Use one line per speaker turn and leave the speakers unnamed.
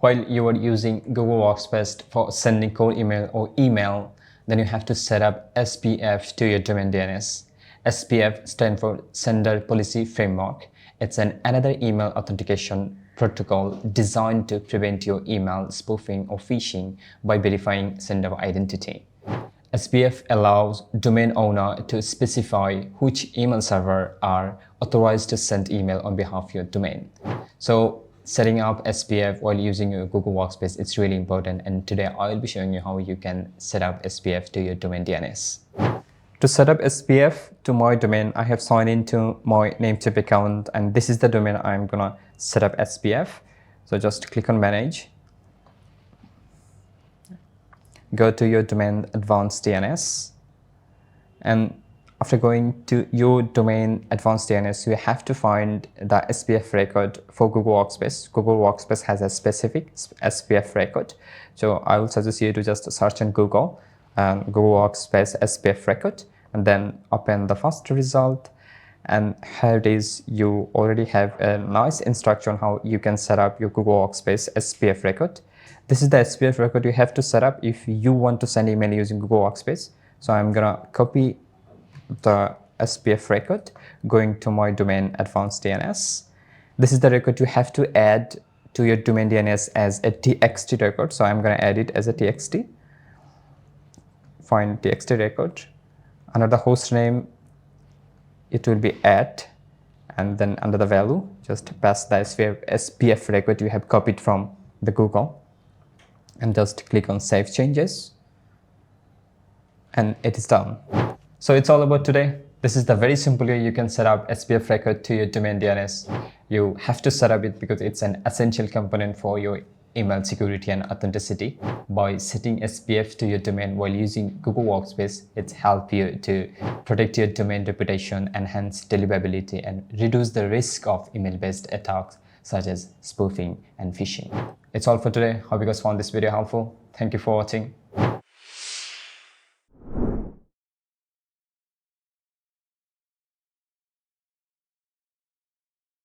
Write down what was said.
While you are using Google Workspace for sending cold email or email, then you have to set up SPF to your domain DNS. SPF stands for Sender Policy Framework. It's another email authentication protocol designed to prevent your email spoofing or phishing by verifying sender identity. SPF allows domain owner to specify which email server are authorized to send email on behalf of your domain. So setting up SPF while using your Google Workspace is really important, and today I will be showing you how you can set up SPF to your domain DNS. To set up SPF to my domain, I have signed into my Namecheap account, and this is the domain I'm gonna set up SPF. So just click on Manage. Go to your domain Advanced DNS, and after going to your domain Advanced DNS, you have to find the SPF record for Google Workspace. Google Workspace has a specific SPF record, so I will suggest you to just search on Google Workspace SPF record, and then open the first result. And here it is. You already have a nice instruction how you can set up your Google Workspace SPF record. This is the SPF record you have to set up if you want to send email using Google Workspace. So I'm gonna copy the SPF record, going to my domain Advanced DNS. This is the record you have to add to your domain DNS as a TXT record. So I'm gonna add it as a TXT. Find TXT record. Under the host name, it will be @ and then under the value, just pass the SPF record you have copied from the Google, and just click on Save Changes, and it is done. So it's all about today. This is the very simple way you can set up SPF record to your domain DNS. You have to set up it because it's an essential component for your email security and authenticity. By setting SPF to your domain while using Google Workspace, it helps you to protect your domain reputation, enhance deliverability, and reduce the risk of email-based attacks such as spoofing and phishing. It's all for today. Hope you guys found this video helpful. Thank you for watching.